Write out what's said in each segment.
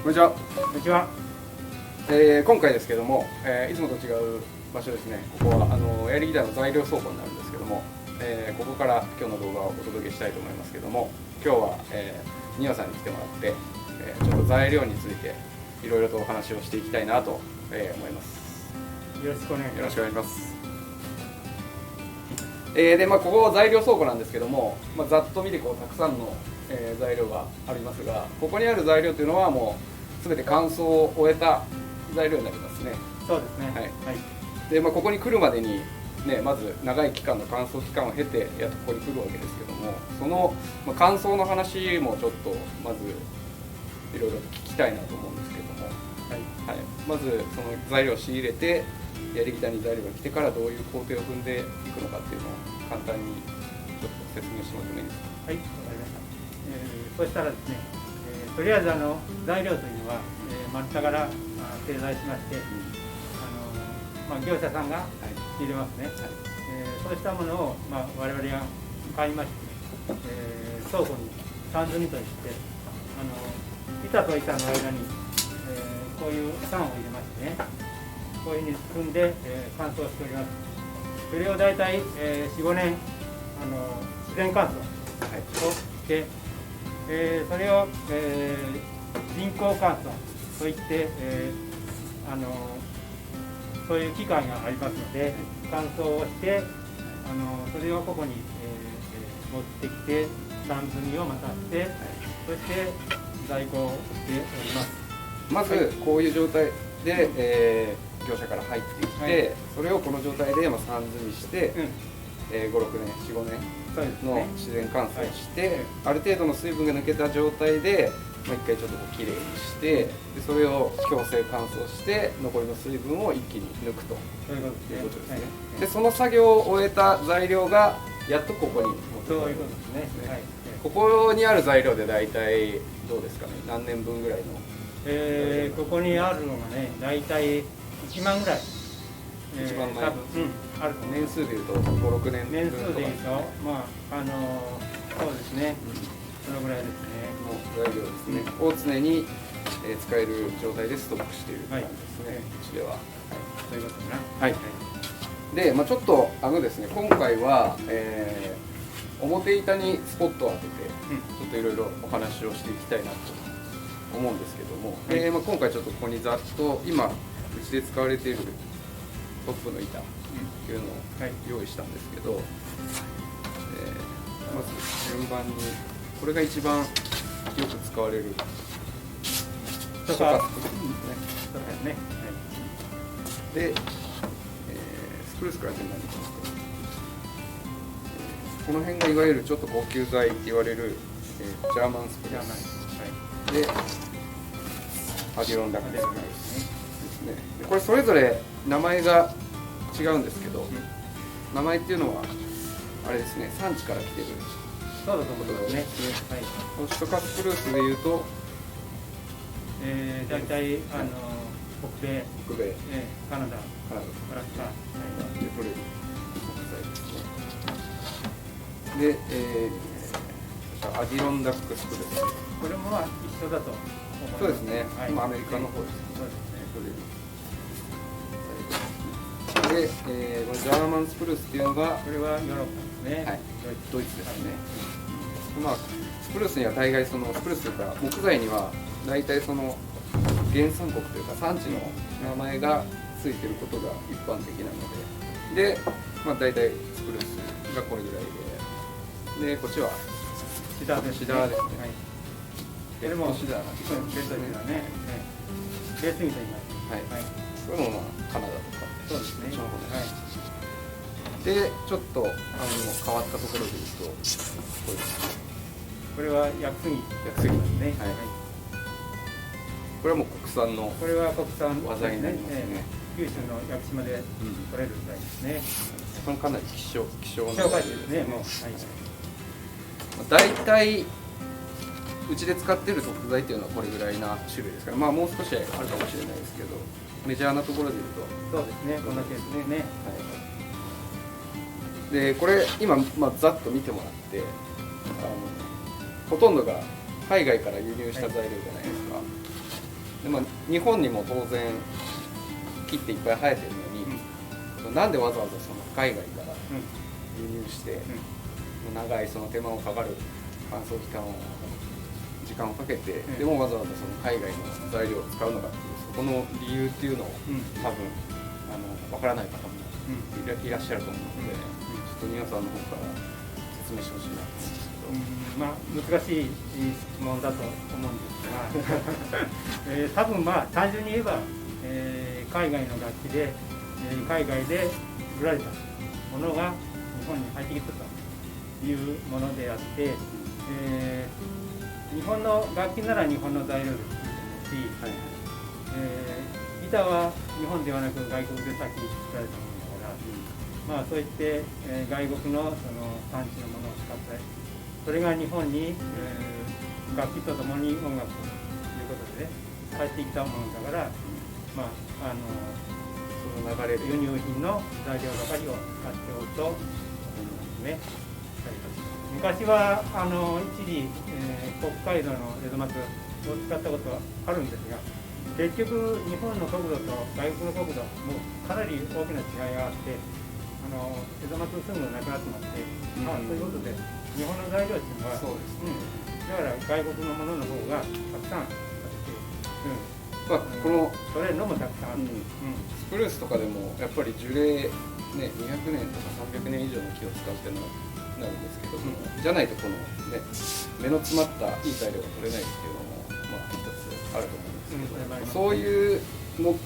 こんにちは。こんにちは。今回ですけども、いつもと違う場所ですね。ここはエアリーギターの材料倉庫になるんですけども、ここから今日の動画をお届けしたいと思いますけども、今日は、ニワさんに来てもらって、ちょっと材料についていろいろとお話をしていきたいなと、思います。よろしくお願いします。よろしくお願いします。でここは材料倉庫なんですけども、ざっと見てたくさんの、材料がありますが、ここにある材料というのはもう全て乾燥を終えた材料になりますね。そうですね。はい。はい。でここに来るまでにね、まず長い期間の乾燥期間を経てやっとここに来るわけですけども、その、乾燥の話もちょっとまずいろいろ聞きたいなと思うんですけども、はい。まずその材料を仕入れてやりギターに材料が来てからどういう工程を踏んでいくのかっていうのを簡単にちょっと説明してもらってもいいですか。はい、わかりました。そしたらですね、とりあえず材料というのは、丸太から製材しまして、業者さんが入れますね。そうしたものを、我々が買いまして、倉庫に缶積みといって、板と板の間に、こういう缶を入れましてね、こういうふうに組んで、乾燥しております。それを大体、4、5年自然乾燥をして、それを、人工乾燥といって、そういう機械がありますので、乾燥をして、それをここに、持ってきて缶積みをまたして、そして在庫をしております。まずこういう状態で、業者から入ってきて、それをこの状態で3積みして、5、6年、4、5年の自然乾燥して、ある程度の水分が抜けた状態で一回ちょっときれいにして、でそれを強制乾燥して残りの水分を一気に抜くということですね。でその作業を終えた材料がやっとここに持ってくる。そういうことですね。ここにある材料で大体どうですかね、何年分ぐらいの。ここにあるのがね、大体1万ぐらい。一番前、多分、あると思います。年数でいうと5、6年年数でいうと、そうですね、そのぐらいですね。の材料ですね、を常に使える状態でストックしている感じですね、うちでは。そういうことかな。はい。で、ちょっとですね、今回は、表板にスポットを当てて、ちょっといろいろお話をしていきたいなと思うんですけども、今回ちょっとここにざっと今うちで使われているトップの板っていうのを用意したんですけど、まず順番にこれが一番よく使われるとか、スプね。で、スプルースから順番にいきますと、この辺がいわゆるちょっと高級材って言われる、ジャーマンスプルースで、アディロンダックスプルースですね。これそれぞれ名前が違うんですけど、名前っていうのはあれですね、産地から来てる。そうだと思いますね。コストカスプルースでいうと、大体北米、カナダ、アラスカで取れる国材ですね。で、アディロンダックスプルース。これも一緒だと思います。そうですね。今アメリカの方ですね。そうですね。取れる。で、このジャーマンスプルースっていうのが、これはヨーロッパですね。はい、ドイツですね。スプルースには大概スプルースというか木材には大体その原産国というか産地の名前がついてることが一般的なので、大体スプルースがこれぐらいで、こっちはシダですね。シダですね。これもシダなんですね。ベースみたいになってます。はい。これもカナダとか。そうですね。で、ちょっと変わったところで言うと、これですね。これは薬杉ですね。これはもう国産の。これは国産技になりますね。九州の屋久島で取れる材ですね。これかなり希少な材ですね。もう。大体うちで使っている特材っていうのはこれぐらいな種類ですから、もう少しあるかもしれないですけど、メジャーなところで言うと。そうですね。こんなケースですね。でこれ今、ざっと見てもらってほとんどが海外から輸入した材料じゃないですか。で日本にも当然木っていっぱい生えてるのに、なんでわざわざその海外から輸入して、長いその手間をかかる乾燥時間をかけて、でもわざわざその海外の材料を使うのかっていうそこの理由っていうのを、多分わからない方もいらっしゃると思うので、ちょっと皆さんの方から説明してほしいなと思うんですけど。難しい質問だと思うんですが多分単純に言えば、海外の楽器で、海外で作られたものが日本に入ってきたというものであって、日本の楽器なら日本の材料で作ると思うし、ギターは日本ではなく外国で先作られたものだから、そういって、外国のその産地のものを使ってそれが日本に、楽器とともに音楽ということでね入ってきたものだから、その流れる輸入品の材料ばかりを使っておくと思いますね。昔は一時、北海道の江戸松を使ったことはあるんですが、結局日本の国土と外国の国土もかなり大きな違いがあって、江戸松すぐなくなってまして、ということで日本の材料っていうのはそうです、だから外国のものの方がたくさんあって、このそれのもたくさんあって、スプルースとかでもやっぱり樹齢、200年とか300年以上の木を使ってなるんですけども、じゃないとこの、目の詰まったいい材料が取れないっていうのも一つあると思うんですけど、そういう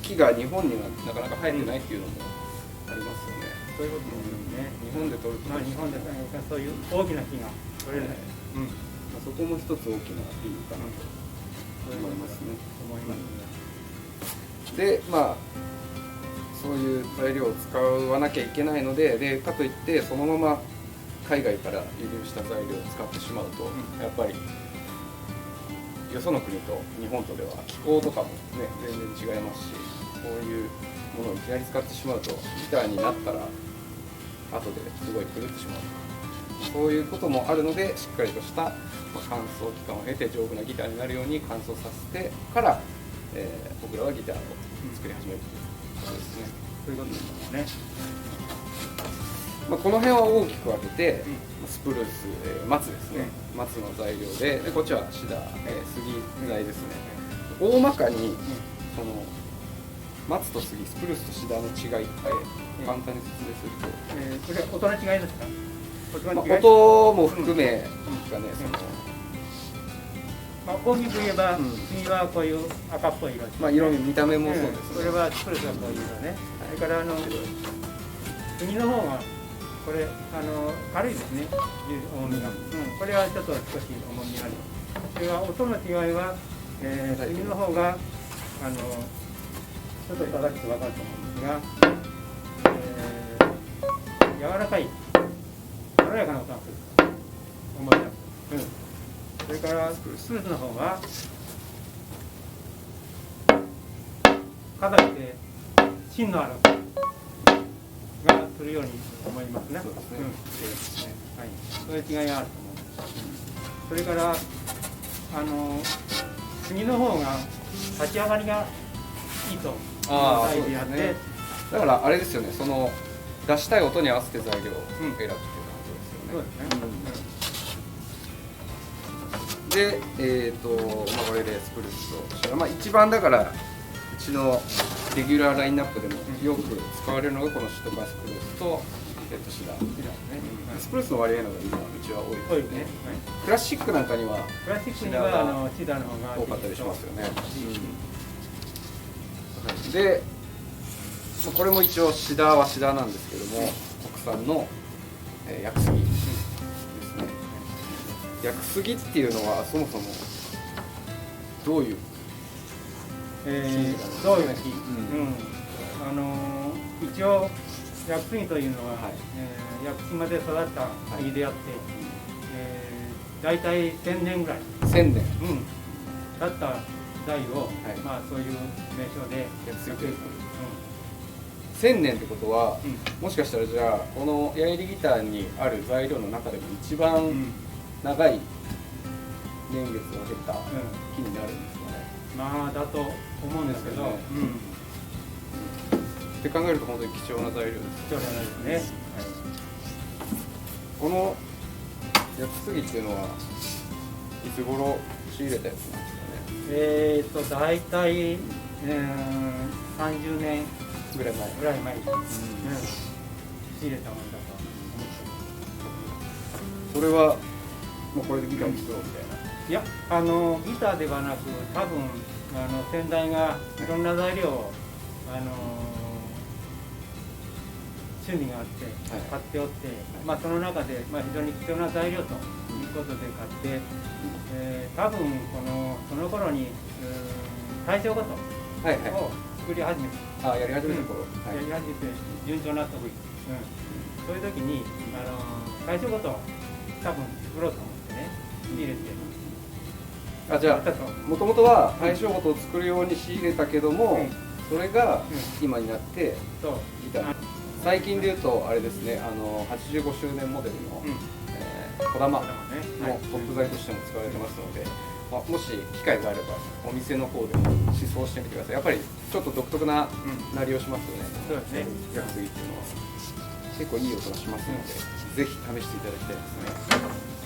木が日本にはなかなか生えてないっていうのもありますよね。そういうことですね。日本で取ると、日本でそういう大きな木が取れない、そこも一つ大きな理由かなと思いますね。でそういう材料を使わなきゃいけないので、かといってそのまま海外から輸入した材料を使ってしまうと、やっぱりよその国と日本とでは気候とかもね全然違いますし、そういうものをいきなり使ってしまうとギターになったら後ですごい狂ってしまうとか、そういうこともあるので、しっかりとした乾燥期間を経て丈夫なギターになるように乾燥させてから、僕らはギターを作り始めるということですね。そういうことですね。この辺は大きく分けて、スプルース、松ですね、松の材料で、こっちはシダ、杉材ですね。大まかにその松と杉、スプルースとシダの違いって簡単に説明すると、これは音の違いですか？音も含めがね、大きく言えば、杉はこういう赤っぽい色、色味、見た目もそうですね。それはスプルースはこういう色ね。それから杉の方がこれ軽いですね、重みが。これはちょっと少し重みがある。それは音の違いは、杉の方がちょっと叩くと分かると思うんですが、柔らかい、軽やかな音がする。重いな。それからスプルースの方が硬くて芯のある音がするように思いますね。そうですね。そういう違いがあると思います。それから杉の方が立ち上がりがいいと大事であって、だからあれですよね、その出したい音に合わせて材料を選ぶっていう感じですよね。そうですね。で、これでスプルースとしたら、一番だからうちのレギュラーラインナップでもよく使われるのがこのシトカスプルースとシダ。スプルースの割合の方が今うちは多いですね。クラシックなんかにはシダの方が多かったりしますよね。で、これも一応シダはシダなんですけども、国産の屋久杉ですね。屋久杉っていうのはそもそもどういう木？一応屋久杉というのは、屋久杉まで育った杉であって、大体1000年ぐらい1000年経った材を、そういう名称で屋久杉1000年ってことは、もしかしたらじゃあこのヤエリギターにある材料の中でも一番長い年月を経た木になるんですかね。まあだと思うんですけど、ですよねって考えると本当に貴重な材料です。貴重なですね。この屋久杉っていうのはいつ頃仕入れたやつなんですかね。大体、30年ぐらい前。ぐらい前に、仕入れたものだと思ってそれはもうこれでギターを作ろうみたいな。いや、ギターではなく、多分先代がいろんな材料を、趣味があって買っておって、まあ、その中で、まあ、非常に貴重な材料ということで買って、多分その頃に大正琴を作り始めた、やり始めた頃、やり始めて順調なとこ、そういう時に大正琴を多分作ろうと思ってね、仕入れて。じゃあもともとは大正琴を作るように仕入れたけども、それが今になってギター。最近で言うとあれですね、85周年モデルの小玉もトップ材としても使われてますので、もし機会があればお店の方でも試奏してみてください。やっぱりちょっと独特な鳴りをしますよね。そうですね。屋久杉っていうのは結構いい音がしますので、ぜひ試していただきたいですね。